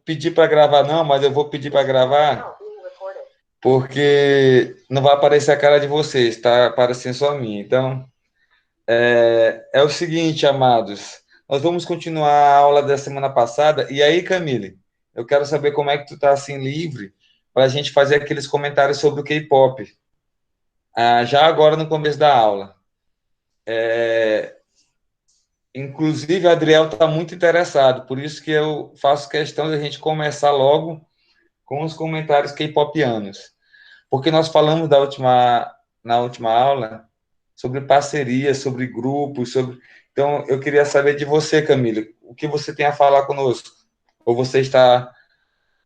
pedir para gravar, não, mas eu vou pedir para gravar porque não vai aparecer a cara de vocês, tá aparecendo só a minha. Então, é o seguinte, amados, nós vamos continuar a aula da semana passada. E aí, Camille, eu quero saber como é que tu tá assim livre para a gente fazer aqueles comentários sobre o K-pop. Já agora no começo da aula. Inclusive, o Adriel está muito interessado, por isso que eu faço questão de a gente começar logo com os comentários K-popianos. Porque nós falamos na última aula sobre parceria, sobre grupos, sobre. Então, eu queria saber de você, Camila, o que você tem a falar conosco? Ou você está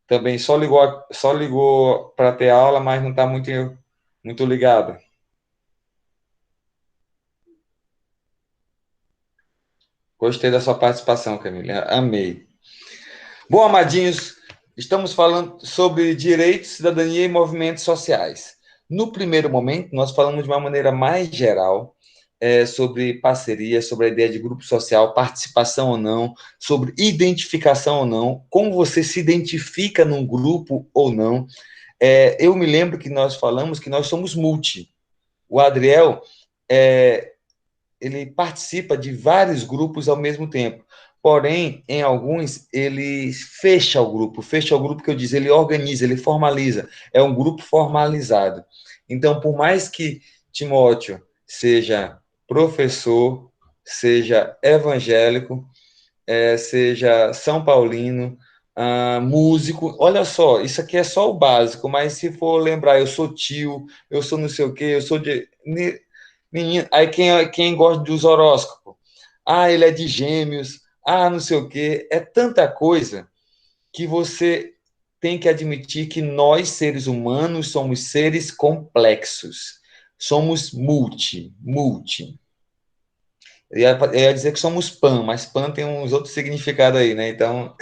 também só ligou para ter aula, mas não está muito ligado? Gostei da sua participação, Camila. Amei. Bom, amadinhos, estamos falando sobre direitos, cidadania e movimentos sociais. No primeiro momento, nós falamos de uma maneira mais geral sobre parceria, sobre a ideia de grupo social, participação ou não, sobre identificação ou não, como você se identifica num grupo ou não. Eu me lembro que nós falamos que nós somos multi. O Adriel, é, ele participa de vários grupos ao mesmo tempo. Porém, em alguns, ele fecha o grupo que eu disse, ele organiza, ele formaliza. É um grupo formalizado. Então, por mais que Timóteo seja professor, seja evangélico, seja São Paulino, músico, olha só, isso aqui é só o básico, mas se for lembrar, eu sou tio, eu sou não sei o quê, eu sou de. Menino, aí quem gosta dos horóscopos? Ele é de gêmeos, não sei o quê. É tanta coisa que você tem que admitir que nós, seres humanos, somos seres complexos. Somos multi. Eu ia dizer que somos pan, mas pan tem uns outros significados aí, né? Então,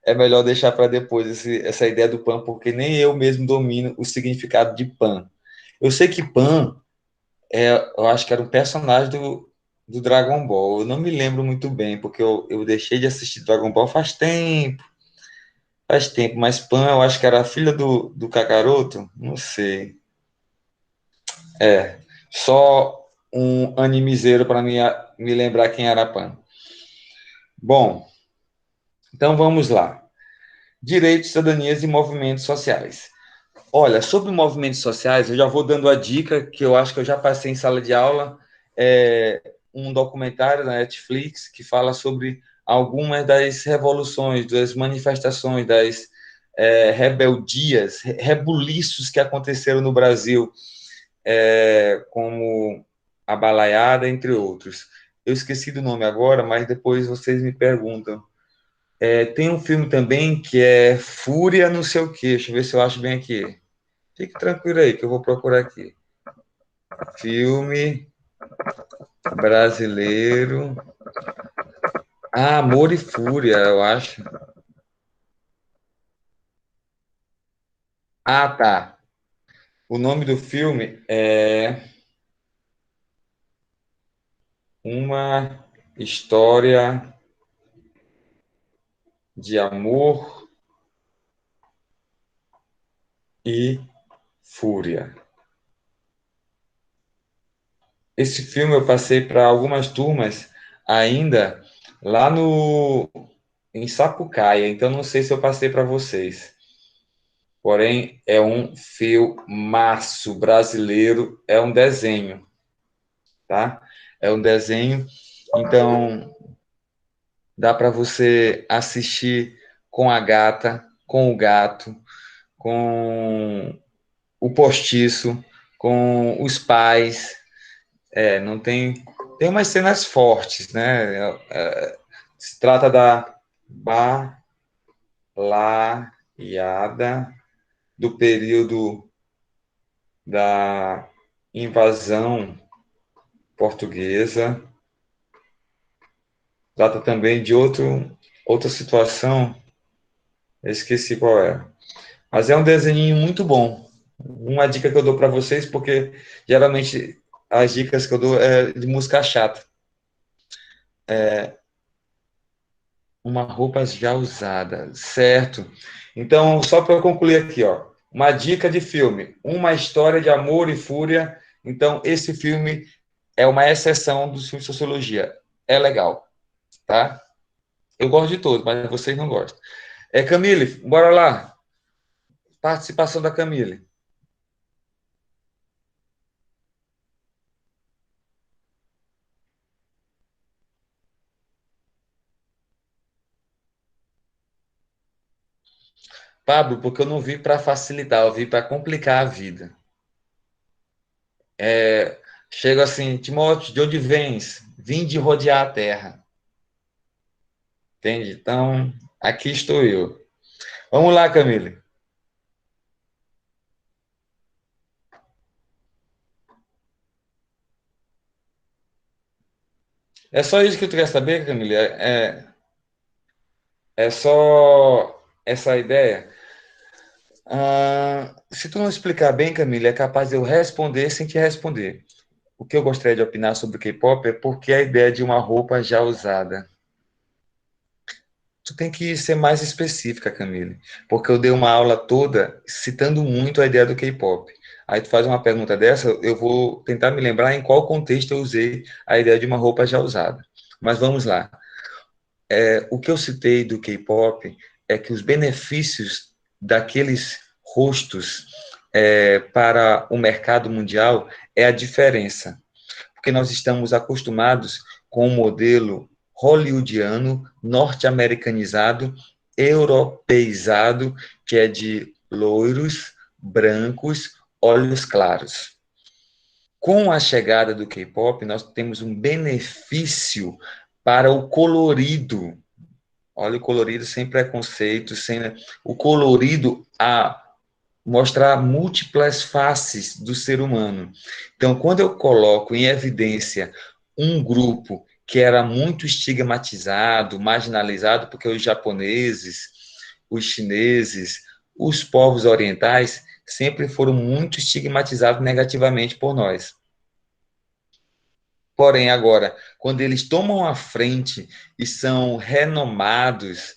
é melhor deixar para depois essa ideia do pan, porque nem eu mesmo domino o significado de pan. Eu sei que pan eu acho que era um personagem do Dragon Ball. Eu não me lembro muito bem, porque eu deixei de assistir Dragon Ball faz tempo, mas Pan, eu acho que era a filha do Kakaroto, não sei. É, só um animezeiro para me lembrar quem era Pan. Bom, então vamos lá. Direitos, cidadanias e movimentos sociais. Olha, sobre movimentos sociais, eu já vou dando a dica que eu acho que eu já passei em sala de aula, um documentário na Netflix que fala sobre algumas das revoluções, das manifestações, das rebeldias, rebuliços que aconteceram no Brasil, como a Balaiada, entre outros. Eu esqueci do nome agora, mas depois vocês me perguntam. Tem um filme também que é Fúria, não sei o quê. Deixa eu ver se eu acho bem aqui. Fique tranquilo aí, que eu vou procurar aqui. Filme brasileiro. Amor e Fúria, eu acho. Tá. O nome do filme é Uma História de Amor e Fúria. Esse filme eu passei para algumas turmas ainda lá no em Sapucaia, então não sei se eu passei para vocês. Porém, é um filmaço brasileiro, é um desenho, tá? É um desenho, então dá para você assistir com a gata, com o gato, com o postiço, com os pais. Não tem umas cenas fortes, né? Se trata da balaiada do período da invasão portuguesa. Trata também de outra situação, eu esqueci qual é. Mas é um desenho muito bom. Uma dica que eu dou para vocês, porque geralmente as dicas que eu dou é de música chata. Uma roupa já usada, certo? Então, só para eu concluir aqui, ó, uma dica de filme, Uma História de Amor e Fúria. Então, esse filme é uma exceção dos filmes de sociologia. É legal, tá? Eu gosto de todos, mas vocês não gostam. Camille, bora lá. Participação da Camille. Pablo, porque eu não vi para facilitar, eu vi para complicar a vida. Chego assim, Timóteo, de onde vens? Vim de rodear a terra. Entende? Então, aqui estou eu. Vamos lá, Camille. É só isso que tu quer saber, Camille? É só essa ideia? Se tu não explicar bem, Camille, é capaz de eu responder sem te responder. O que eu gostaria de opinar sobre o K-pop é porque a ideia de uma roupa já usada. Tu tem que ser mais específica, Camille, porque eu dei uma aula toda citando muito a ideia do K-pop. Aí tu faz uma pergunta dessa, eu vou tentar me lembrar em qual contexto eu usei a ideia de uma roupa já usada. Mas vamos lá. O que eu citei do K-pop é que os benefícios daqueles rostos para o mercado mundial é a diferença, porque nós estamos acostumados com o modelo hollywoodiano, norte-americanizado, europeizado, que é de loiros, brancos, olhos claros. Com a chegada do K-pop, nós temos um benefício para o colorido. Olha o colorido sem preconceito, sem o colorido a mostrar múltiplas faces do ser humano. Então, quando eu coloco em evidência um grupo que era muito estigmatizado, marginalizado, porque os japoneses, os chineses, os povos orientais sempre foram muito estigmatizados negativamente por nós. Porém, agora, quando eles tomam a frente e são renomados,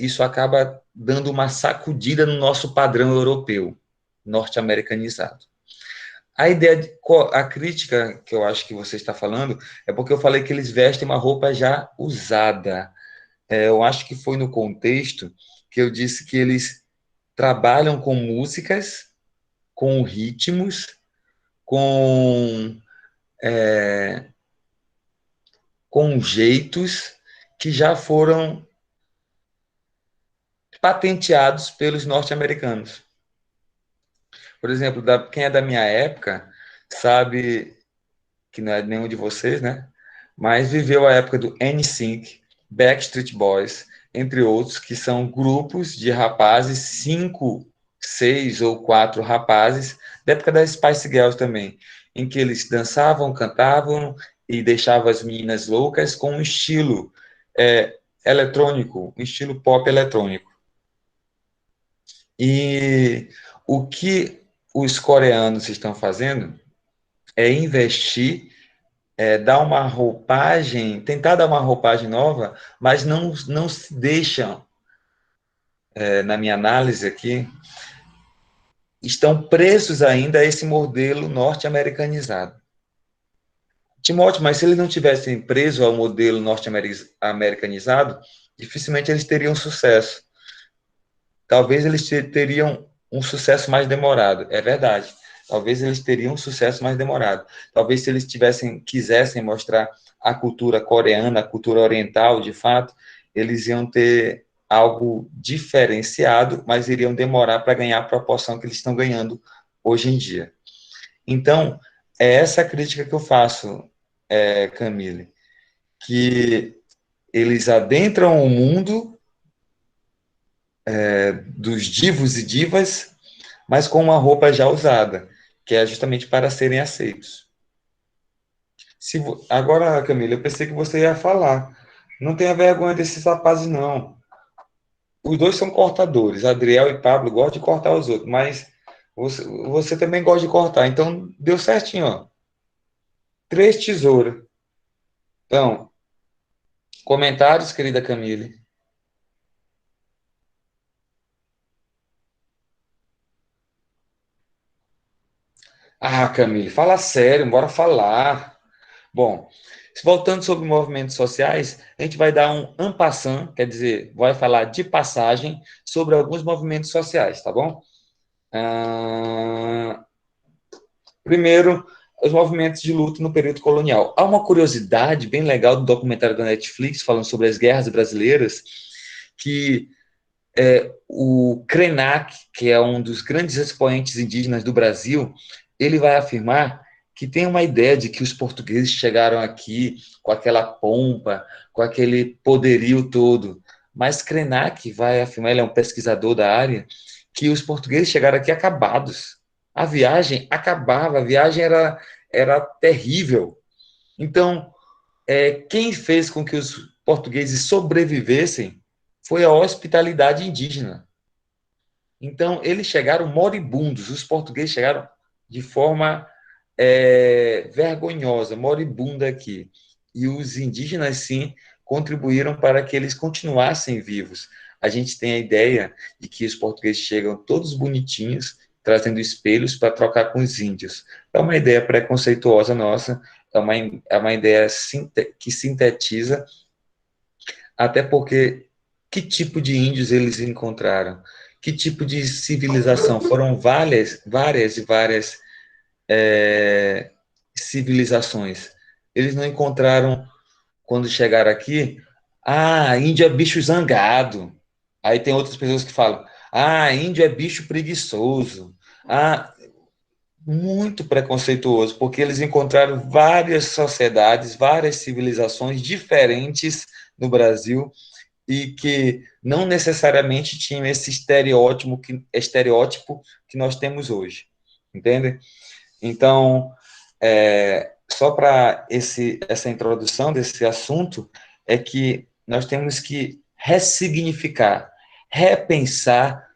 isso acaba dando uma sacudida no nosso padrão europeu, norte-americanizado. A ideia, a crítica que eu acho que você está falando é porque eu falei que eles vestem uma roupa já usada. Eu acho que foi no contexto que eu disse que eles trabalham com músicas, com ritmos, com, com jeitos que já foram patenteados pelos norte-americanos. Por exemplo, quem é da minha época sabe que não é nenhum de vocês, né? Mas viveu a época do NSYNC, Backstreet Boys, entre outros, que são grupos de rapazes, 5, 6 ou 4 rapazes, da época das Spice Girls também, em que eles dançavam, cantavam e deixavam as meninas loucas com um estilo eletrônico, um estilo pop eletrônico. E o que os coreanos estão fazendo é investir, dar uma roupagem, tentar dar uma roupagem nova, mas não se deixam, na minha análise aqui, estão presos ainda a esse modelo norte-americanizado. Timóteo, mas se eles não tivessem preso ao modelo norte-americanizado, dificilmente eles teriam sucesso. Talvez eles teriam um sucesso mais demorado. É verdade. Talvez eles teriam um sucesso mais demorado. Talvez se eles quisessem mostrar a cultura coreana, a cultura oriental, de fato, eles iam ter algo diferenciado, mas iriam demorar para ganhar a proporção que eles estão ganhando hoje em dia. Então, é essa crítica que eu faço, Camille, que eles adentram o mundo dos divos e divas, mas com uma roupa já usada, que é justamente para serem aceitos. Agora, Camila, eu pensei que você ia falar. Não tenha vergonha desses rapazes, não. Os dois são cortadores. Adriel e Pablo gostam de cortar os outros, mas você também gosta de cortar. Então, deu certinho, ó. 3 tesouras. Então, Comentários, querida Camille? Ah, Camille, fala sério, bora falar. Bom, voltando sobre movimentos sociais, a gente vai dar um en passant, quer dizer, vai falar de passagem sobre alguns movimentos sociais, tá bom? Ah, primeiro, os movimentos de luta no período colonial. Há uma curiosidade bem legal do documentário da Netflix falando sobre as guerras brasileiras, que o Krenak, que é um dos grandes expoentes indígenas do Brasil, ele vai afirmar que tem uma ideia de que os portugueses chegaram aqui com aquela pompa, com aquele poderio todo. Mas Krenak vai afirmar, ele é um pesquisador da área, que os portugueses chegaram aqui acabados. A viagem acabava, a viagem era terrível. Então, quem fez com que os portugueses sobrevivessem foi a hospitalidade indígena. Então, eles chegaram moribundos, os portugueses chegaram de forma vergonhosa, moribunda aqui. E os indígenas, sim, contribuíram para que eles continuassem vivos. A gente tem a ideia de que os portugueses chegam todos bonitinhos, trazendo espelhos para trocar com os índios. É uma ideia preconceituosa nossa, é uma ideia que sintetiza, até porque que tipo de índios eles encontraram? Que tipo de civilização? Foram várias e várias civilizações. Eles não encontraram, quando chegaram aqui, índio é bicho zangado. Aí tem outras pessoas que falam, índio é bicho preguiçoso. Ah, muito preconceituoso, porque eles encontraram várias sociedades, várias civilizações diferentes no Brasil e que não necessariamente tinham esse estereótipo que nós temos hoje, entende? Então, só para essa introdução desse assunto, é que nós temos que ressignificar, repensar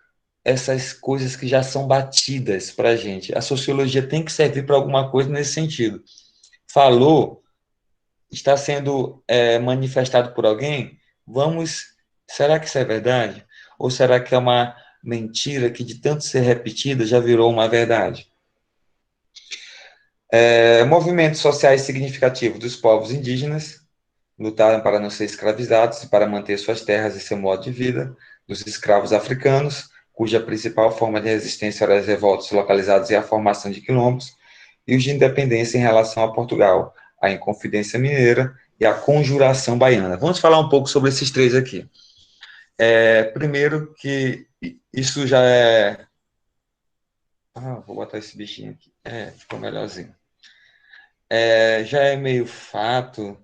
essas coisas que já são batidas para a gente. A sociologia tem que servir para alguma coisa nesse sentido. Falou, está sendo manifestado por alguém, vamos. Será que isso é verdade? Ou será que é uma mentira que, de tanto ser repetida, já virou uma verdade? Movimentos sociais significativos dos povos indígenas lutaram para não ser escravizados e para manter suas terras e seu modo de vida, dos escravos africanos, cuja principal forma de resistência eram as revoltas localizadas e a formação de quilombos, e os de independência em relação a Portugal, a Inconfidência Mineira e a Conjuração Baiana. Vamos falar um pouco sobre esses três aqui. Primeiro que isso já é... vou botar esse bichinho aqui. Ficou melhorzinho. Já é meio fato,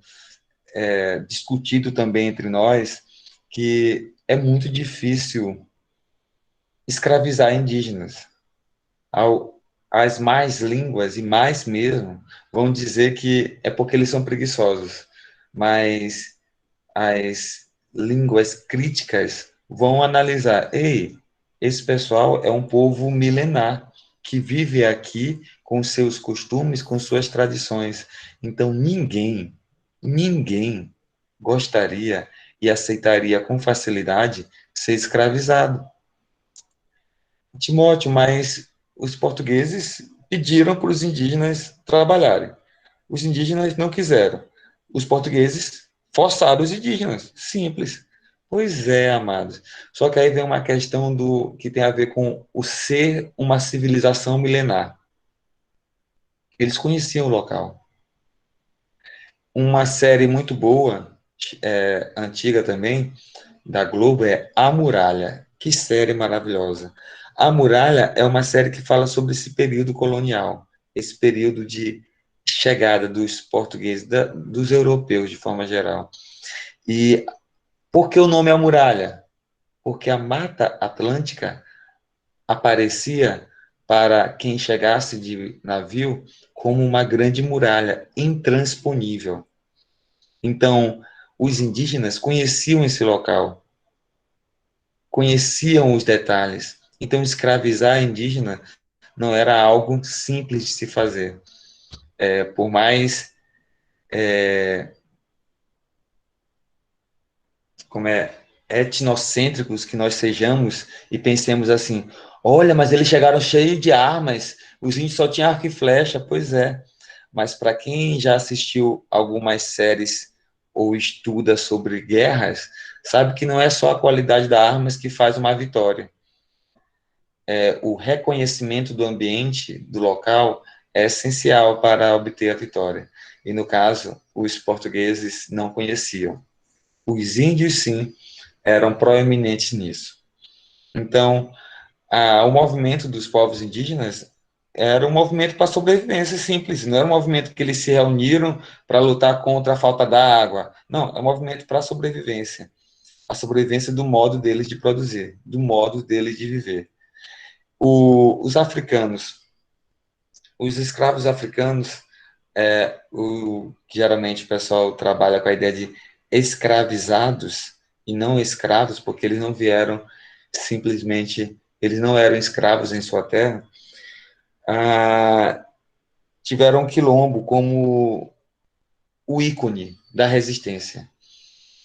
discutido também entre nós, que é muito difícil escravizar indígenas. As mais línguas, e mais mesmo, vão dizer que é porque eles são preguiçosos, mas as línguas críticas vão analisar: ei, esse pessoal é um povo milenar que vive aqui com seus costumes, com suas tradições. Então ninguém gostaria e aceitaria com facilidade ser escravizado. Timóteo, mas os portugueses pediram para os indígenas trabalharem. Os indígenas não quiseram. Os portugueses forçaram os indígenas. Simples. Pois é, amados. Só que aí vem uma questão do que tem a ver com o ser uma civilização milenar. Eles conheciam o local. Uma série muito boa, antiga também, da Globo, é A Muralha. Que série maravilhosa. A Muralha é uma série que fala sobre esse período colonial, esse período de chegada dos portugueses, dos europeus de forma geral. E por que o nome é A Muralha? Porque a Mata Atlântica aparecia para quem chegasse de navio como uma grande muralha intransponível. Então, os indígenas conheciam esse local, conheciam os detalhes. Então, escravizar indígena não era algo simples de se fazer. Por mais como é etnocêntricos que nós sejamos e pensemos assim, olha, mas eles chegaram cheios de armas, os índios só tinham arco e flecha, pois é. Mas para quem já assistiu algumas séries ou estuda sobre guerras, sabe que não é só a qualidade das armas que faz uma vitória. O reconhecimento do ambiente, do local, é essencial para obter a vitória. E no caso, os portugueses não conheciam. Os índios, sim, eram proeminentes nisso. Então, o movimento dos povos indígenas era um movimento para sobrevivência simples, não era um movimento que eles se reuniram para lutar contra a falta d'água. Não, é um movimento para a sobrevivência. A sobrevivência do modo deles de produzir, do modo deles de viver. Os africanos, os escravos africanos, geralmente o pessoal trabalha com a ideia de escravizados e não escravos, porque eles não vieram simplesmente, eles não eram escravos em sua terra, tiveram um quilombo como o ícone da resistência.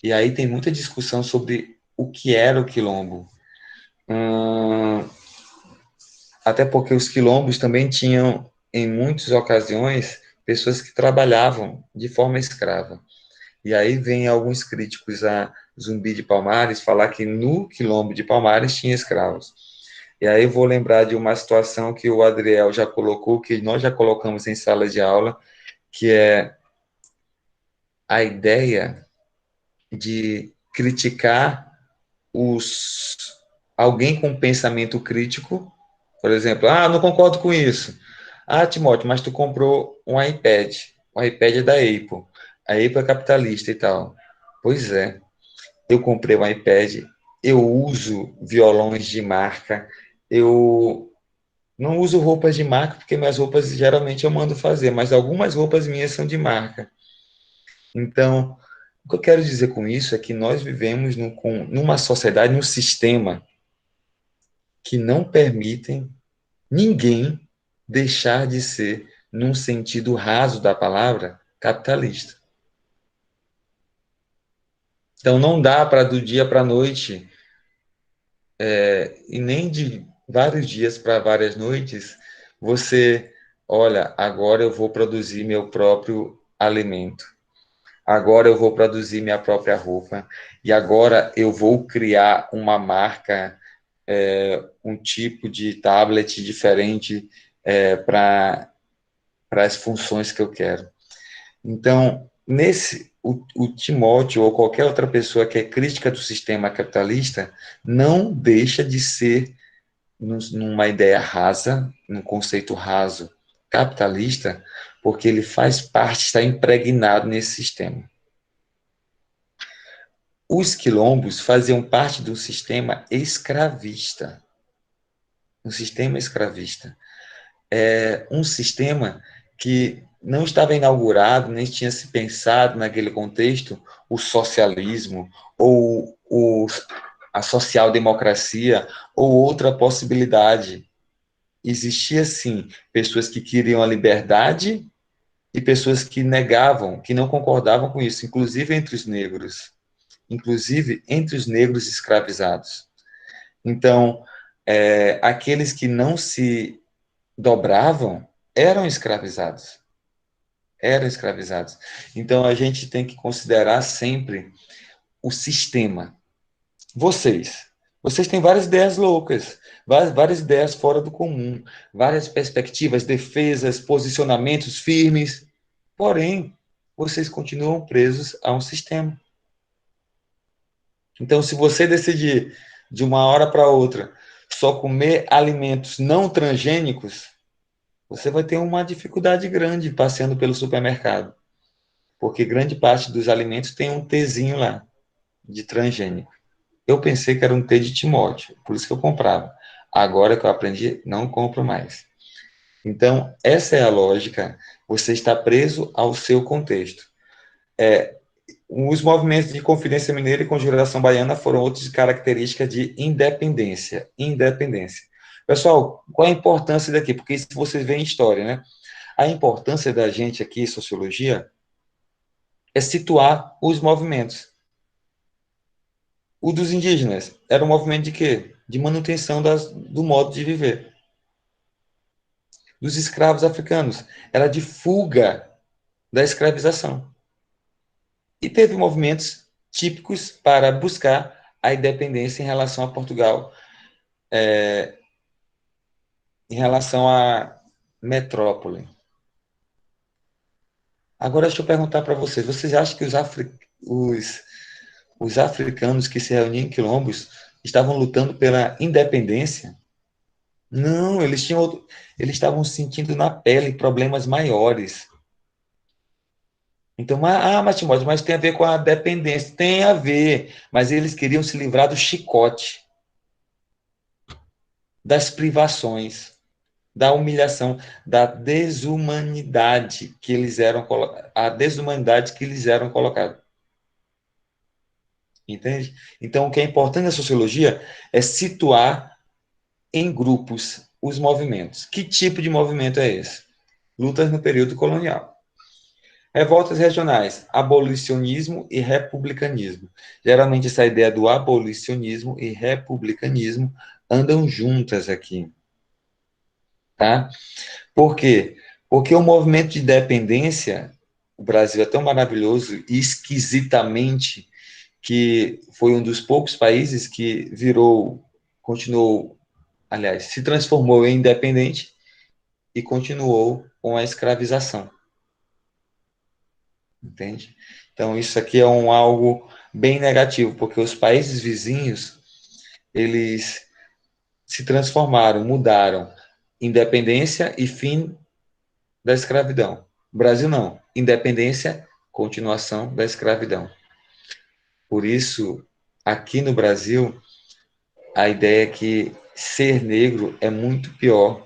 E aí tem muita discussão sobre o que era o quilombo. Até porque os quilombos também tinham, em muitas ocasiões, pessoas que trabalhavam de forma escrava. E aí vem alguns críticos a Zumbi de Palmares falar que no quilombo de Palmares tinha escravos. E aí vou lembrar de uma situação que o Adriel já colocou, que nós já colocamos em sala de aula, que é a ideia de criticar alguém com pensamento crítico, por exemplo, não concordo com isso. Timóteo, mas tu comprou um iPad. O iPad é da Apple. A Apple é capitalista e tal. Pois é, eu comprei um iPad, eu uso violões de marca, eu não uso roupas de marca, porque minhas roupas geralmente eu mando fazer, mas algumas roupas minhas são de marca. Então, o que eu quero dizer com isso é que nós vivemos numa sociedade, num sistema que não permitem ninguém deixar de ser, num sentido raso da palavra, capitalista. Então, não dá para do dia para a noite, e nem de vários dias para várias noites, você, olha, agora eu vou produzir meu próprio alimento. Agora eu vou produzir minha própria roupa. E agora eu vou criar uma marca, um tipo de tablet diferente para as funções que eu quero. Então, o Timóteo ou qualquer outra pessoa que é crítica do sistema capitalista não deixa de ser, numa ideia rasa, num conceito raso capitalista, porque ele faz parte, está impregnado nesse sistema. Os quilombos faziam parte do sistema escravista. Um sistema escravista. Um sistema que não estava inaugurado, nem tinha se pensado naquele contexto o socialismo ou a social-democracia ou outra possibilidade. Existia, sim, pessoas que queriam a liberdade e pessoas que negavam, que não concordavam com isso, inclusive entre os negros escravizados. Então, aqueles que não se dobravam eram escravizados. Eram escravizados. Então, a gente tem que considerar sempre o sistema. Vocês têm várias ideias loucas, várias ideias fora do comum, várias perspectivas, defesas, posicionamentos firmes. Porém, vocês continuam presos a um sistema. Então, se você decidir de uma hora para outra só comer alimentos não transgênicos, você vai ter uma dificuldade grande passeando pelo supermercado, porque grande parte dos alimentos tem um Tzinho lá, de transgênico. Eu pensei que era um T de Timóteo, por isso que eu comprava. Agora que eu aprendi, não compro mais. Então, essa é a lógica. Você está preso ao seu contexto. Os movimentos de Confidência Mineira e Conjuração Baiana foram outras características de independência. Independência. Pessoal, qual a importância daqui? Porque isso vocês veem em história, né? A importância da gente aqui, em sociologia, é situar os movimentos. O dos indígenas era um movimento de quê? De manutenção do modo de viver. Dos escravos africanos era de fuga da escravização. E teve movimentos típicos para buscar a independência em relação a Portugal, em relação à metrópole. Agora, deixa eu perguntar para vocês: vocês acham que os africanos que se reuniam em quilombos estavam lutando pela independência? Não, eles estavam sentindo na pele problemas maiores. Então, mas Timóteo, mas tem a ver com a dependência. Tem a ver, mas eles queriam se livrar do chicote, das privações, da humilhação, da desumanidade que eles eram a desumanidade que eles eram colocados. Entende? Então, o que é importante na sociologia é situar em grupos os movimentos. Que tipo de movimento é esse? Lutas no período colonial. Revoltas regionais, abolicionismo e republicanismo. Geralmente essa ideia do abolicionismo e republicanismo andam juntas aqui, tá? Por quê? Porque o movimento de independência, o Brasil é tão maravilhoso e esquisitamente que foi um dos poucos países que continuou, aliás, se transformou em independente e continuou com a escravização. Entende? Então, isso aqui é algo bem negativo, porque os países vizinhos, eles se transformaram, mudaram. Independência e fim da escravidão. Brasil não. Independência, continuação da escravidão. Por isso, aqui no Brasil, a ideia é que ser negro é muito pior,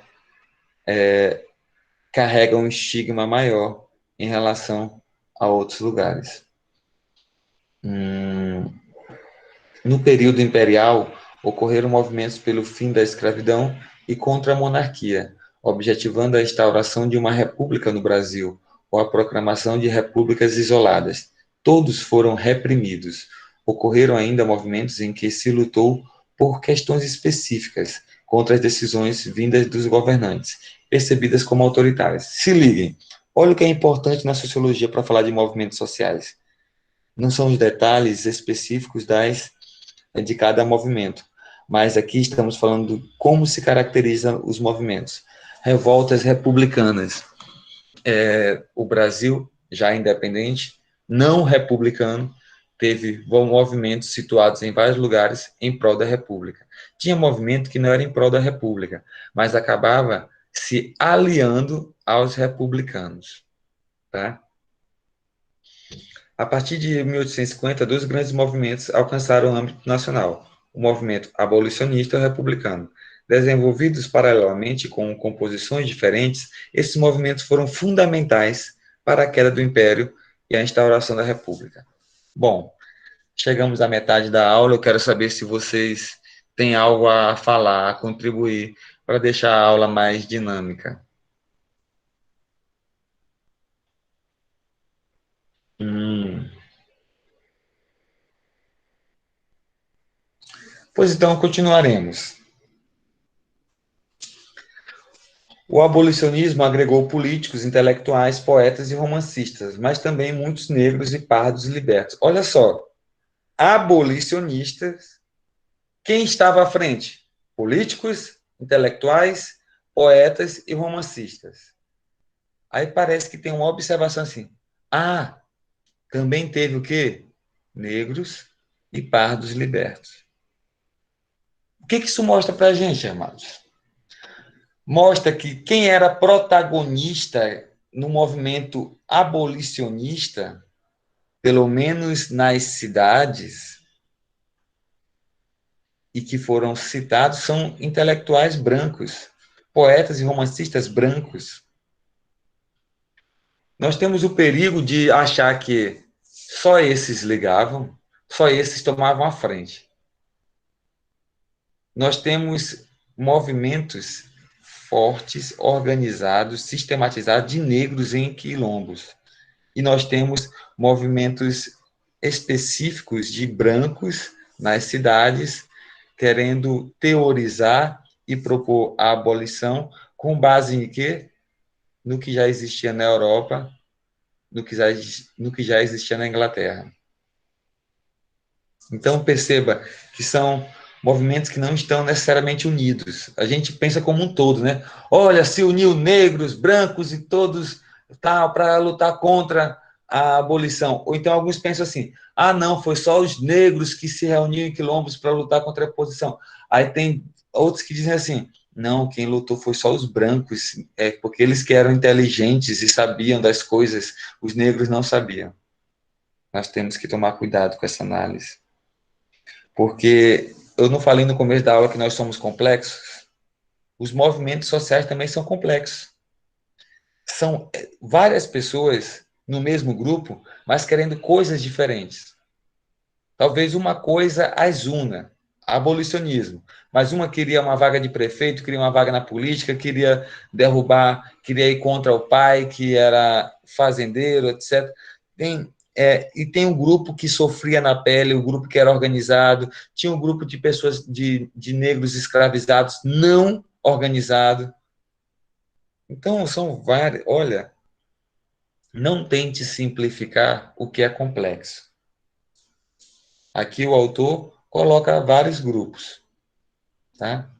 carrega um estigma maior em relação a outros lugares. No período imperial, ocorreram movimentos pelo fim da escravidão e contra a monarquia, objetivando a instauração de uma república no Brasil, ou a proclamação de repúblicas isoladas. Todos foram reprimidos. Ocorreram ainda movimentos em que se lutou por questões específicas contra as decisões vindas dos governantes, percebidas como autoritárias. Se liguem, olha o que é importante na sociologia para falar de movimentos sociais. Não são os detalhes específicos de cada movimento. Mas aqui estamos falando de como se caracterizam os movimentos. Revoltas republicanas. O Brasil, já independente, não republicano, teve movimentos situados em vários lugares em prol da República. Tinha movimento que não era em prol da República, mas acabava se aliando aos republicanos. Tá? A partir de 1850, dois grandes movimentos alcançaram o âmbito nacional: o movimento abolicionista e o republicano. Desenvolvidos paralelamente com composições diferentes, esses movimentos foram fundamentais para a queda do Império e a instauração da República. Bom, chegamos à metade da aula. Eu quero saber se vocês têm algo a falar, a contribuir, para deixar a aula mais dinâmica. Pois então, continuaremos. O abolicionismo agregou políticos, intelectuais, poetas e romancistas, mas também muitos negros e pardos libertos. Olha só, abolicionistas, quem estava à frente? Políticos, intelectuais, poetas e romancistas. Aí parece que tem uma observação assim. Ah, também teve o quê? Negros e pardos libertos. O que isso mostra para a gente, amados? Mostra que quem era protagonista no movimento abolicionista, pelo menos nas cidades, e que foram citados, são intelectuais brancos, poetas e romancistas brancos. Nós temos o perigo de achar que só esses ligavam, só esses tomavam a frente. Nós temos movimentos fortes, organizados, sistematizados de negros em quilombos. E nós temos movimentos específicos de brancos nas cidades, querendo teorizar e propor a abolição com base em quê? No que já existia na Europa, no que já existia na Inglaterra. Então, perceba que são movimentos que não estão necessariamente unidos. A gente pensa como um todo, né? Olha, se uniu negros, brancos e todos tal para lutar contra a abolição. Ou então alguns pensam assim: ah, não, foi só os negros que se reuniram em quilombos para lutar contra a oposição. Aí tem outros que dizem assim: não, quem lutou foi só os brancos, porque eles que eram inteligentes e sabiam das coisas, os negros não sabiam. Nós temos que tomar cuidado com essa análise. Porque eu não falei no começo da aula que nós somos complexos? Os movimentos sociais também são complexos. São várias pessoas no mesmo grupo, mas querendo coisas diferentes. Talvez uma coisa as una, abolicionismo. Mas uma queria uma vaga de prefeito, queria uma vaga na política, queria derrubar, queria ir contra o pai, que era fazendeiro, etc. E tem um grupo que sofria na pele, o um grupo que era organizado, tinha um grupo de pessoas, de negros escravizados não organizado. Então, são várias. Olha, não tente simplificar o que é complexo. Aqui o autor coloca vários grupos. Tá?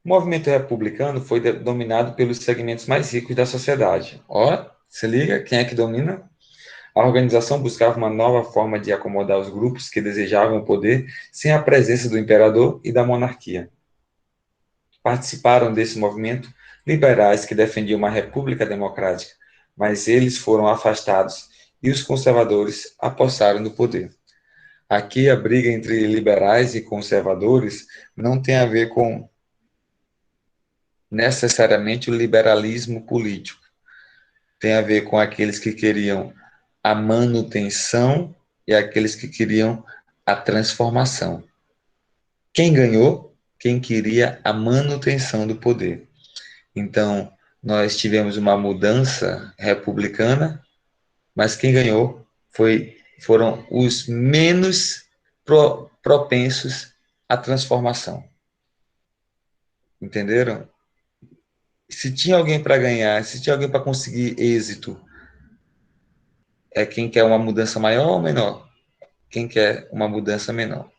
O movimento republicano foi dominado pelos segmentos mais ricos da sociedade. Ó, se liga, quem é que domina? A organização buscava uma nova forma de acomodar os grupos que desejavam o poder sem a presença do imperador e da monarquia. Participaram desse movimento liberais que defendiam uma república democrática, mas eles foram afastados e os conservadores apossaram no poder. Aqui a briga entre liberais e conservadores não tem a ver com necessariamente o liberalismo político. Tem a ver com aqueles que queriam a manutenção e aqueles que queriam a transformação. Quem ganhou? Quem queria a manutenção do poder. Então, nós tivemos uma mudança republicana, mas quem ganhou foram os menos propensos à transformação. Entenderam? Se tinha alguém para ganhar, se tinha alguém para conseguir êxito, é quem quer uma mudança maior ou menor? Quem quer uma mudança menor.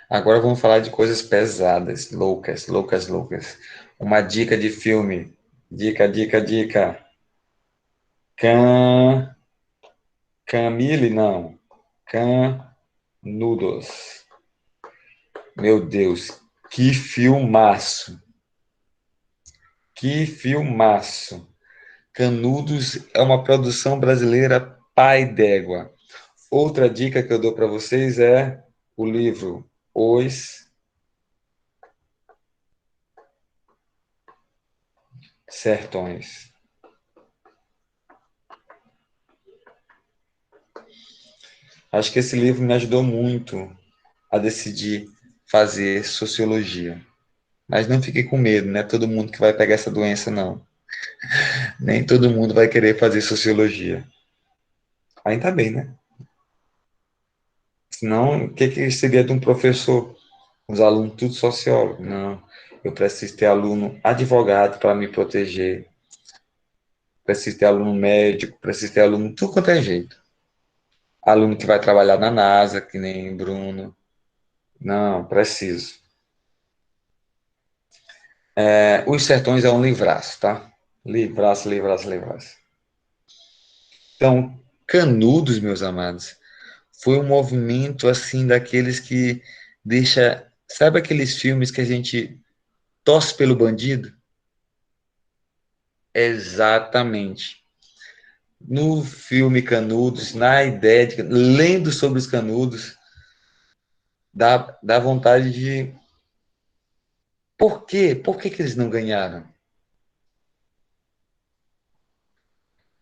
Agora vamos falar de coisas pesadas, loucas, loucas, loucas. Uma dica de filme. Dica, dica, dica. Camille, não. Canudos. Meu Deus, que filmaço. Que filmaço. Canudos é uma produção brasileira pai d'égua. Outra dica que eu dou para vocês é o livro Os Sertões. Acho que esse livro me ajudou muito a decidir fazer sociologia. Mas não fique com medo, não é todo mundo que vai pegar essa doença, não. Nem todo mundo vai querer fazer sociologia. Ainda bem, né? Senão, o que seria de um professor? Os alunos tudo sociólogo? Não. Eu preciso ter aluno advogado para me proteger. Preciso ter aluno médico, preciso ter aluno tudo quanto é jeito. Aluno que vai trabalhar na NASA, que nem Bruno. Não, preciso. Os Sertões é um livraço, tá? Livraço, livraço, livraço. Então, Canudos, meus amados, foi um movimento assim daqueles que deixa, sabe aqueles filmes que a gente torce pelo bandido? Exatamente. No filme Canudos, na ideia de lendo sobre os Canudos, dá vontade de por quê? Por que que eles não ganharam?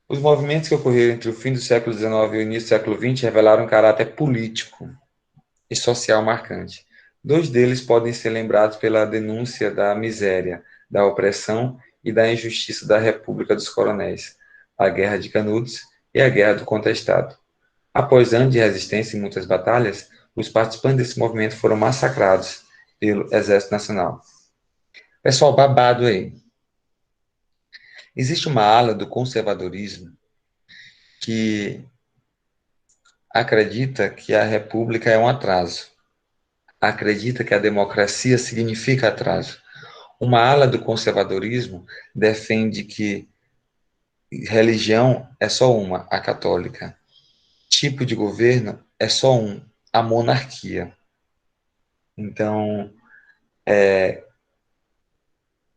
Os movimentos que ocorreram entre o fim do século XIX e o início do século XX revelaram um caráter político e social marcante. Dois deles podem ser lembrados pela denúncia da miséria, da opressão e da injustiça da República dos Coronéis, a Guerra de Canudos e a Guerra do Contestado. Após anos de resistência e muitas batalhas, os participantes desse movimento foram massacrados pelo Exército Nacional. Pessoal, babado aí. Existe uma ala do conservadorismo que acredita que a república é um atraso. Acredita que a democracia significa atraso. Uma ala do conservadorismo defende que religião é só uma, a católica. Tipo de governo é só um, a monarquia. Então,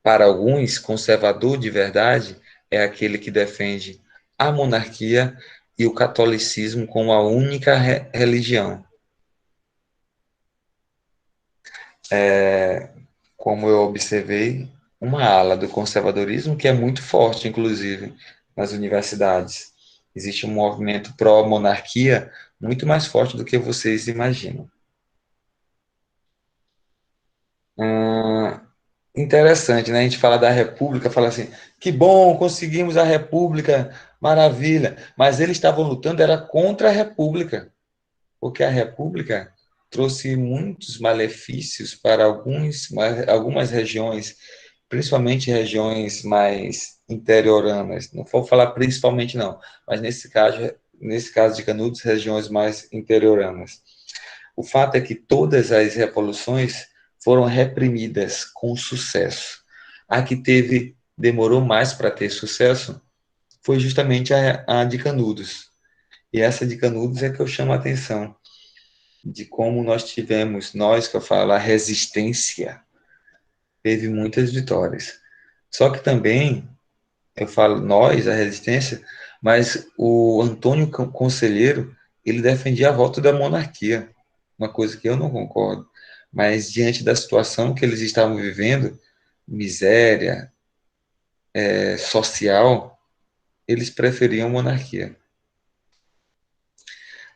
para alguns, conservador de verdade é aquele que defende a monarquia e o catolicismo como a única religião. Como eu observei, uma ala do conservadorismo que é muito forte, inclusive, nas universidades. Existe um movimento pró-monarquia muito mais forte do que vocês imaginam. Interessante, né? A gente fala da República, fala assim, que bom, conseguimos a República, maravilha. Mas eles estavam lutando era contra a República, porque a República trouxe muitos malefícios para algumas regiões, principalmente regiões mais interioranas. Não vou falar principalmente não, mas nesse caso de Canudos, regiões mais interioranas. O fato é que todas as revoluções foram reprimidas com sucesso. A que demorou mais para ter sucesso foi justamente a de Canudos. E essa de Canudos é que eu chamo a atenção, de como nós que eu falo, a resistência, teve muitas vitórias. Só que também, eu falo nós, a resistência, mas o Antônio Conselheiro, ele defendia a volta da monarquia, uma coisa que eu não concordo. Mas diante da situação que eles estavam vivendo, miséria, social, eles preferiam monarquia.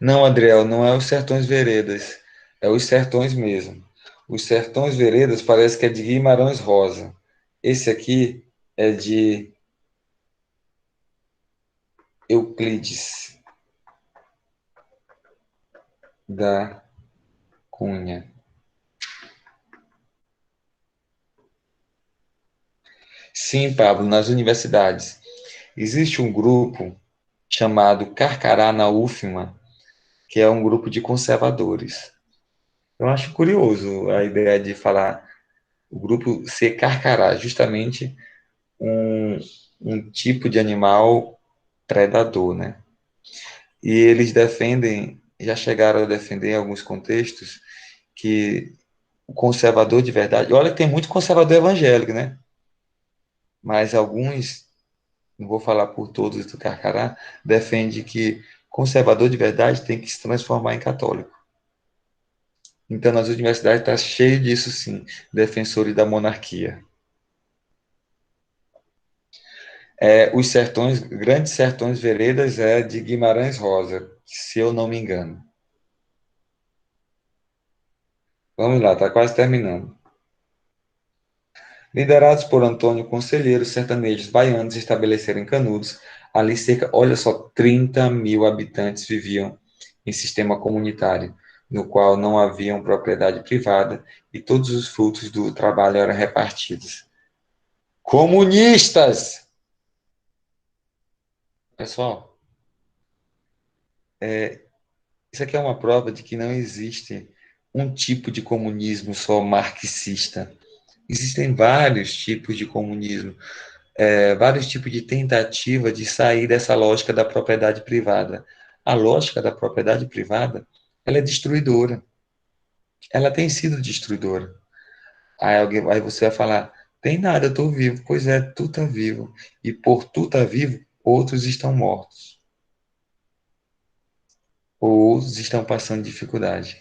Não, Adriel, não é os Sertões Veredas, é os Sertões mesmo. Os Sertões Veredas parece que é de Guimarães Rosa. Esse aqui é de Euclides da Cunha. Sim, Pablo, nas universidades. Existe um grupo chamado Carcará na UFMA, que é um grupo de conservadores. Eu acho curioso a ideia de falar o grupo ser carcará, justamente um, um tipo de animal predador, né? E eles defendem, já chegaram a defender em alguns contextos, que o conservador de verdade, olha que tem muito conservador evangélico, né? Mas alguns, não vou falar por todos do carcará, defende que conservador de verdade tem que se transformar em católico. Então, nas universidades está cheio disso, sim, defensores da monarquia. Os sertões, Grandes Sertões Veredas é de Guimarães Rosa, se eu não me engano. Vamos lá, está quase terminando. Liderados por Antônio Conselheiro, sertanejos baianos estabeleceram em Canudos. Ali cerca, olha só, 30 mil habitantes viviam em sistema comunitário, no qual não havia propriedade privada e todos os frutos do trabalho eram repartidos. Comunistas! Pessoal, isso aqui é uma prova de que não existe um tipo de comunismo só marxista. Existem vários tipos de comunismo, vários tipos de tentativa de sair dessa lógica da propriedade privada. A lógica da propriedade privada, ela é destruidora. Ela tem sido destruidora. Aí você vai falar, tem nada, eu estou vivo. Pois é, tu está vivo. E por tu estar vivo, outros estão mortos. Ou outros estão passando dificuldade.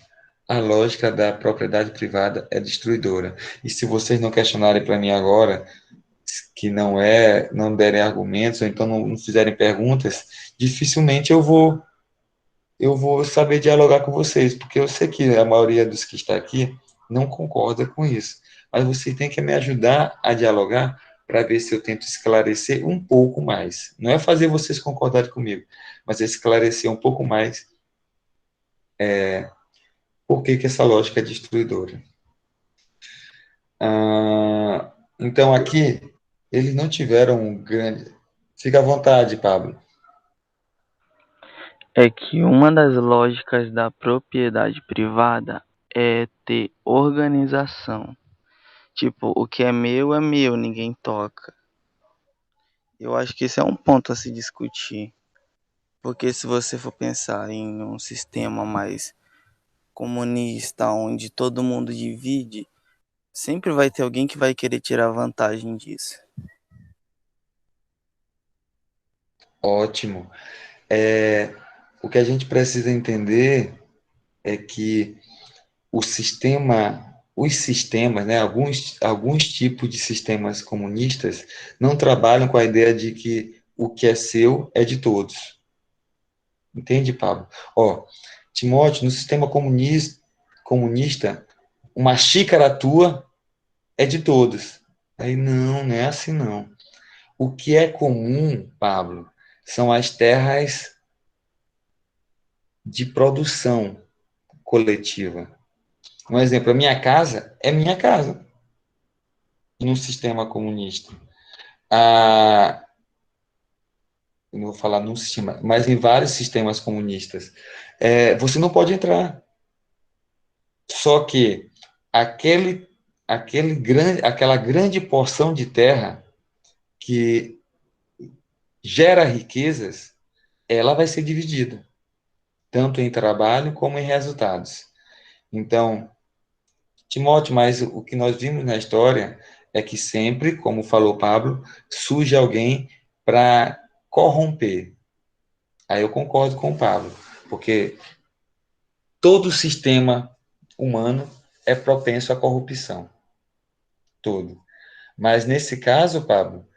A lógica da propriedade privada é destruidora. E se vocês não questionarem para mim agora, que não derem argumentos, ou então não fizerem perguntas, dificilmente eu vou saber dialogar com vocês, porque eu sei que a maioria dos que está aqui não concorda com isso. Mas você tem que me ajudar a dialogar para ver se eu tento esclarecer um pouco mais. Não é fazer vocês concordarem comigo, mas esclarecer um pouco mais por que essa lógica é destruidora. Então, aqui, eles não tiveram um grande... Fica à vontade, Pablo. É que uma das lógicas da propriedade privada é ter organização. Tipo, o que é meu, ninguém toca. Eu acho que esse é um ponto a se discutir. Porque se você for pensar em um sistema mais comunista, onde todo mundo divide, sempre vai ter alguém que vai querer tirar vantagem disso. Ótimo. O que a gente precisa entender é que os sistemas, né, alguns tipos de sistemas comunistas não trabalham com a ideia de que o que é seu é de todos. Entende, Pablo? Ó, Timóteo, no sistema comunista, uma xícara tua é de todos. Aí não é assim não. O que é comum, Pablo, são as terras de produção coletiva. Um exemplo, a minha casa é minha casa num sistema comunista. Ah, eu não vou falar num sistema, mas em vários sistemas comunistas. Você não pode entrar. Só que aquele, aquela grande porção de terra que gera riquezas, ela vai ser dividida, tanto em trabalho como em resultados. Então, Timóteo, mas o que nós vimos na história é que sempre, como falou Pablo, surge alguém para corromper. Aí eu concordo com o Pablo, porque todo sistema humano é propenso à corrupção, todo. Mas nesse caso, Pablo,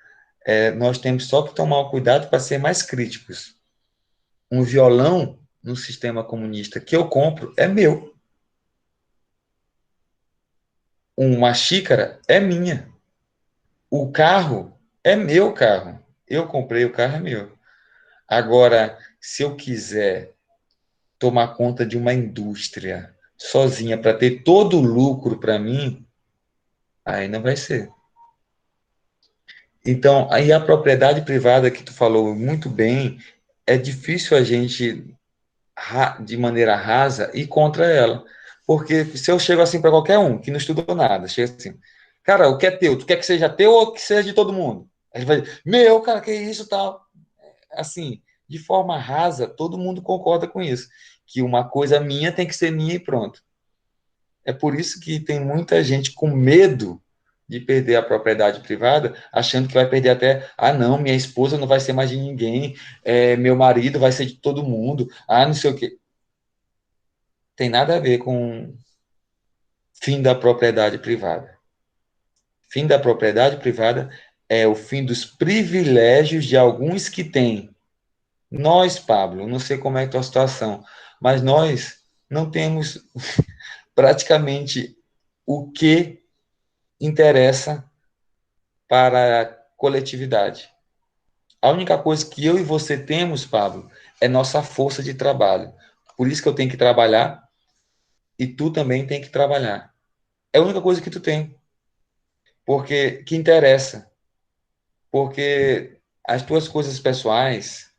nós temos só que tomar o cuidado para ser mais críticos. Um violão no sistema comunista que eu compro é meu. Uma xícara é minha. O carro é meu carro. Eu comprei o carro, é meu. Agora, se eu quiser tomar conta de uma indústria sozinha para ter todo o lucro para mim, aí não vai ser. Então, aí a propriedade privada que tu falou muito bem, é difícil a gente, de maneira rasa, ir contra ela. Porque se eu chego assim para qualquer um que não estudou nada, chega assim, cara, o que é teu? Tu quer que seja teu ou que seja de todo mundo? Aí ele vai dizer, meu, cara, que isso tal? Assim, de forma rasa, todo mundo concorda com isso. Que uma coisa minha tem que ser minha e pronto. É por isso que tem muita gente com medo de perder a propriedade privada, achando que vai perder até, não, minha esposa não vai ser mais de ninguém, meu marido vai ser de todo mundo, não sei o quê. Tem nada a ver com fim da propriedade privada. Fim da propriedade privada é o fim dos privilégios de alguns que têm. Nós, Pablo, não sei como é a tua situação, mas nós não temos praticamente o que interessa para a coletividade. A única coisa que eu e você temos, Pablo, é nossa força de trabalho. Por isso que eu tenho que trabalhar e tu também tem que trabalhar. É a única coisa que tu tem, porque que interessa, porque as tuas coisas pessoais,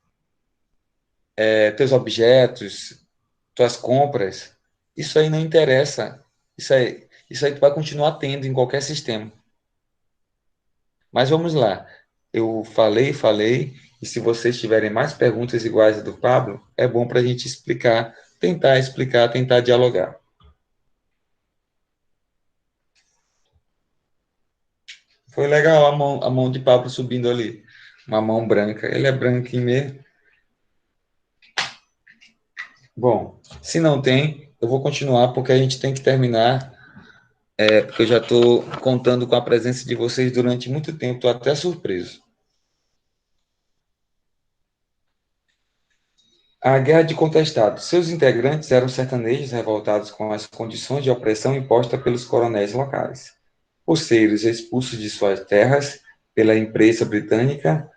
teus objetos, tuas compras, isso aí não interessa. Isso aí tu vai continuar tendo em qualquer sistema. Mas vamos lá. Eu falei, e se vocês tiverem mais perguntas iguais a do Pablo, é bom para a gente explicar, tentar dialogar. Foi legal a mão de Pablo subindo ali. Uma mão branca. Ele é branquinho mesmo. Bom, se não tem, eu vou continuar porque a gente tem que terminar, porque eu já estou contando com a presença de vocês durante muito tempo, estou até surpreso. A Guerra de Contestados. Seus integrantes eram sertanejos revoltados com as condições de opressão imposta pelos coronéis locais. Poceiros expulsos de suas terras pela empresa britânica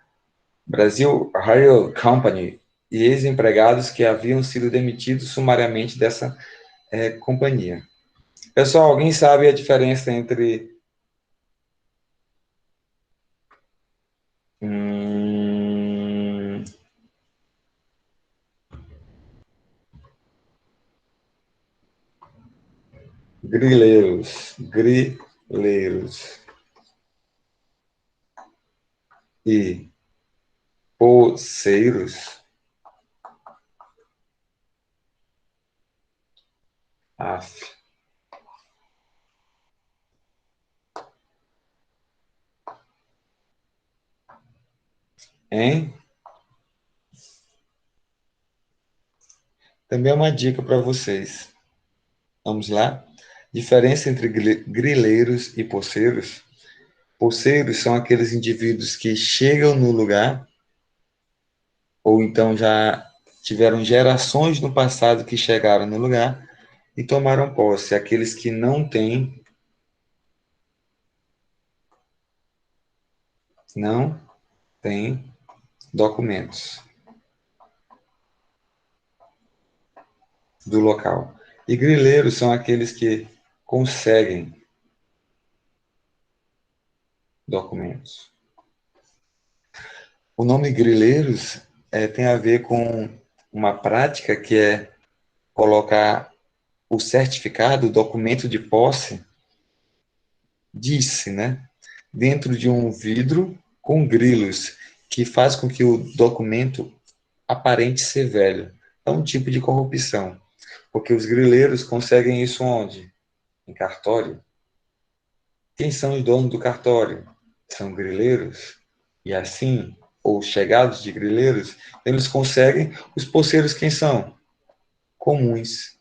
Brasil Rail Company. e ex-empregados que haviam sido demitidos sumariamente dessa companhia. Pessoal, alguém sabe a diferença entre grileiros e poceiros? Aff. Hein? Também é uma dica para vocês. Vamos lá? Diferença entre grileiros e poceiros. Poceiros são aqueles indivíduos que chegam no lugar, ou então já tiveram gerações no passado que chegaram no lugar e tomaram posse. Aqueles que não têm documentos do local. E grileiros são aqueles que conseguem documentos. O nome grileiros tem a ver com uma prática que é colocar o certificado, o documento de posse, né, dentro de um vidro com grilos, que faz com que o documento aparente ser velho. É um tipo de corrupção, porque os grileiros conseguem isso onde? Em cartório. Quem são os donos do cartório? São grileiros. E assim, ou chegados de grileiros, eles conseguem. Os poceiros quem são? Comuns,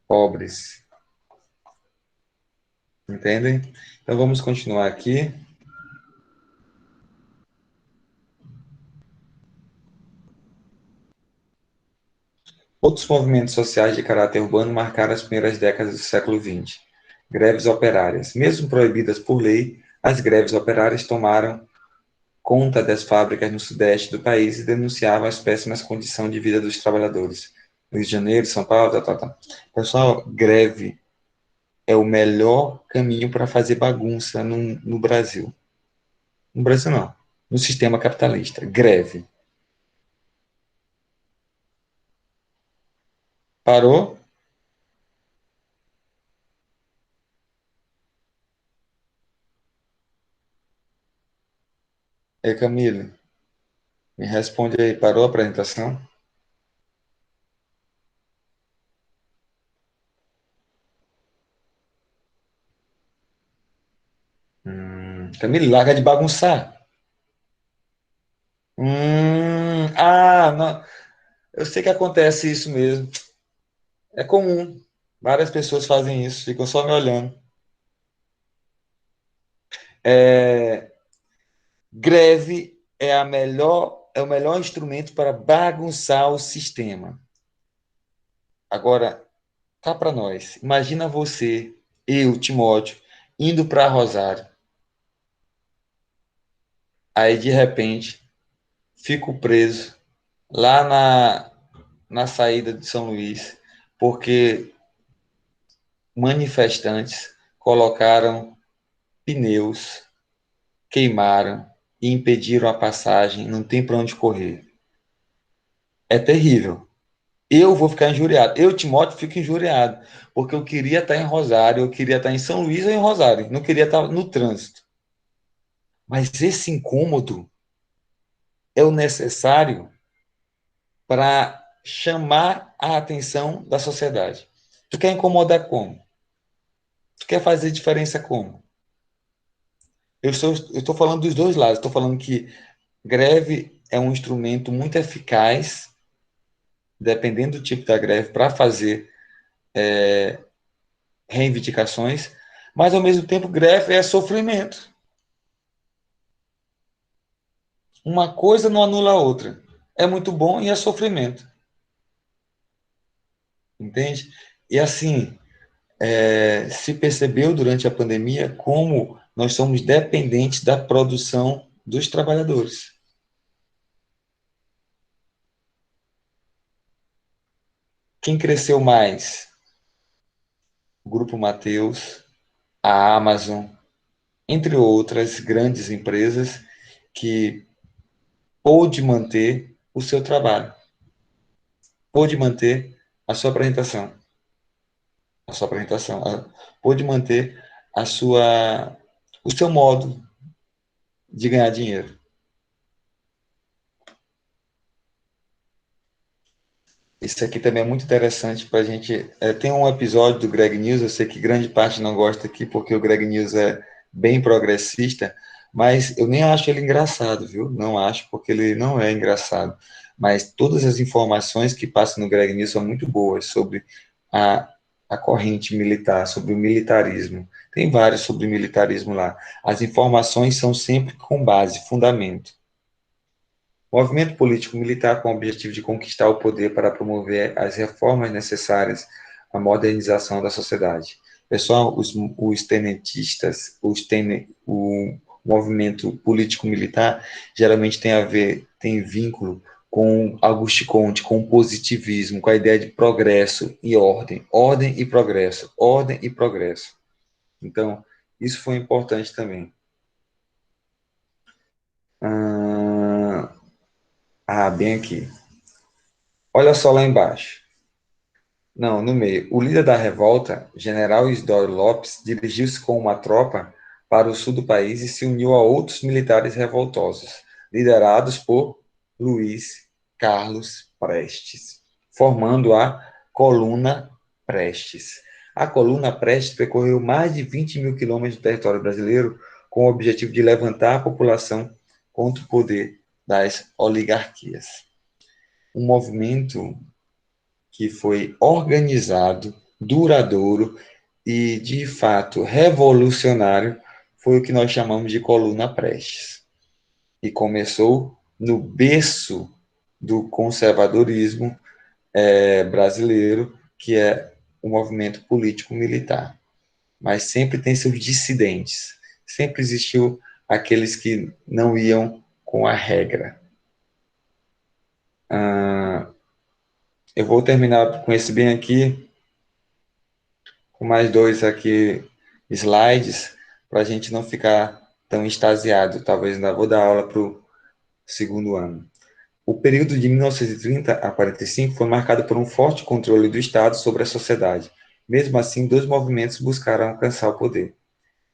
pobres. Entendem? Então vamos continuar aqui. Outros movimentos sociais de caráter urbano marcaram as primeiras décadas do século XX. Greves operárias. Mesmo proibidas por lei, as greves operárias tomaram conta das fábricas no sudeste do país e denunciavam as péssimas condições de vida dos trabalhadores. Rio de Janeiro, São Paulo, tá. Pessoal, greve é o melhor caminho para fazer bagunça no Brasil. No Brasil não, no sistema capitalista. Greve. Parou? Ei, Camille, me responde aí, parou a apresentação? Camille, larga de bagunçar. Não, eu sei que acontece isso mesmo. É comum. Várias pessoas fazem isso, ficam só me olhando. Greve é o melhor instrumento para bagunçar o sistema. Agora, cá para nós. Imagina você, eu, Timóteo, indo para Rosário. Aí, de repente, fico preso lá na saída de São Luís, porque manifestantes colocaram pneus, queimaram e impediram a passagem, não tem para onde correr. É terrível. Eu vou ficar injuriado. Eu, Timóteo, fico injuriado, porque eu queria estar em Rosário, eu queria estar em São Luís ou em Rosário, não queria estar no trânsito. Mas esse incômodo é o necessário para chamar a atenção da sociedade. Tu quer incomodar como? Tu quer fazer diferença como? Eu estou falando dos dois lados. Estou falando que greve é um instrumento muito eficaz, dependendo do tipo da greve, para fazer reivindicações, mas ao mesmo tempo greve é sofrimento. Uma coisa não anula a outra. É muito bom e é sofrimento. Entende? E assim, se percebeu durante a pandemia como nós somos dependentes da produção dos trabalhadores. Quem cresceu mais? O Grupo Mateus, a Amazon, entre outras grandes empresas que pôde manter o seu trabalho, pôde manter a sua apresentação, pôde manter o seu modo de ganhar dinheiro. Isso aqui também é muito interessante para a gente. Tem um episódio do Greg News, eu sei que grande parte não gosta aqui, porque o Greg News é bem progressista, mas eu nem acho ele engraçado, viu? Não acho, porque ele não é engraçado. Mas todas as informações que passam no Greg News são muito boas sobre a, a corrente militar, sobre o militarismo. Tem vários sobre militarismo lá. As informações são sempre com base, fundamento. Movimento político-militar com o objetivo de conquistar o poder para promover as reformas necessárias à modernização da sociedade. Pessoal, os tenentistas, o movimento político-militar geralmente tem vínculo com Auguste Comte, com o positivismo, com a ideia de progresso e ordem, ordem e progresso, ordem e progresso. Então, isso foi importante também. Bem aqui. Olha só lá embaixo. Não, no meio. O líder da revolta, general Isidoro Lopes, dirigiu-se com uma tropa para o sul do país e se uniu a outros militares revoltosos, liderados por Luiz Carlos Prestes, formando a Coluna Prestes. A Coluna Prestes percorreu mais de 20 mil quilômetros do território brasileiro com o objetivo de levantar a população contra o poder das oligarquias. Um movimento que foi organizado, duradouro e, de fato, revolucionário, foi o que nós chamamos de Coluna Prestes. E começou no berço do conservadorismo brasileiro, que é o movimento político-militar. Mas sempre tem seus dissidentes. Sempre existiu aqueles que não iam com a regra. Eu vou terminar com esse bem aqui, com mais dois aqui slides, para a gente não ficar tão extasiado. Talvez ainda vou dar aula para o segundo ano. O período de 1930 a 45 foi marcado por um forte controle do Estado sobre a sociedade. Mesmo assim, dois movimentos buscaram alcançar o poder.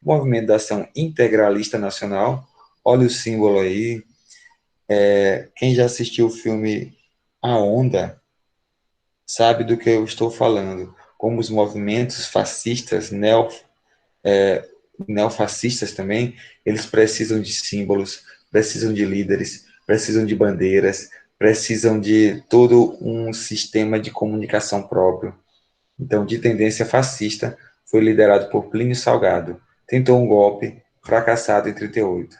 O movimento da ação integralista nacional, olha o símbolo aí. Quem já assistiu o filme A Onda sabe do que eu estou falando. Como os movimentos fascistas, neofascistas também, eles precisam de símbolos, precisam de líderes, precisam de bandeiras, precisam de todo um sistema de comunicação próprio. Então, de tendência fascista, foi liderado por Plínio Salgado. Tentou um golpe, fracassado em 38.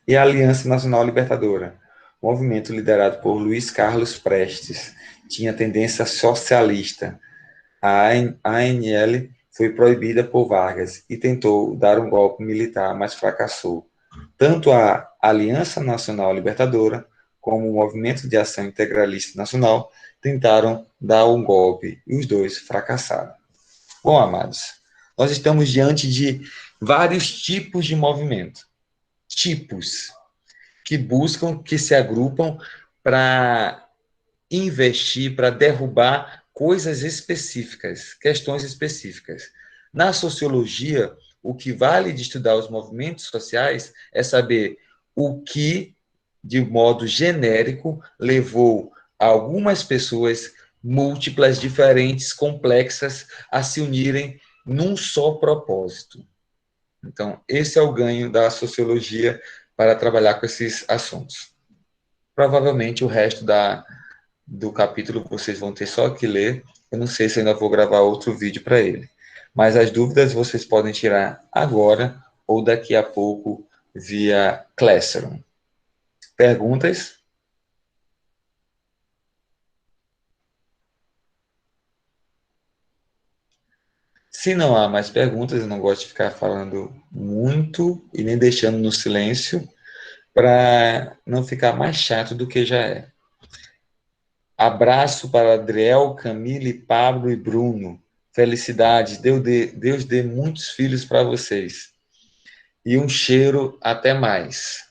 E a Aliança Nacional Libertadora, movimento liderado por Luiz Carlos Prestes, tinha tendência socialista. A ANL foi proibida por Vargas e tentou dar um golpe militar, mas fracassou. Tanto a Aliança Nacional Libertadora como o Movimento de Ação Integralista Nacional tentaram dar um golpe e os dois fracassaram. Bom, amados, nós estamos diante de vários tipos de movimento. Tipos que buscam, que se agrupam para investir, para derrubar coisas específicas, questões específicas. Na sociologia, o que vale de estudar os movimentos sociais é saber o que, de modo genérico, levou algumas pessoas múltiplas, diferentes, complexas, a se unirem num só propósito. Então, esse é o ganho da sociologia para trabalhar com esses assuntos. Provavelmente o resto do capítulo vocês vão ter só que ler. Eu não sei se ainda vou gravar outro vídeo para ele. Mas as dúvidas vocês podem tirar agora ou daqui a pouco via Classroom. Perguntas? Se não há mais perguntas, eu não gosto de ficar falando muito e nem deixando no silêncio para não ficar mais chato do que já é. Abraço para Adriel, Camille, Pablo e Bruno. Felicidade. Deus dê muitos filhos para vocês. E um cheiro. Até mais.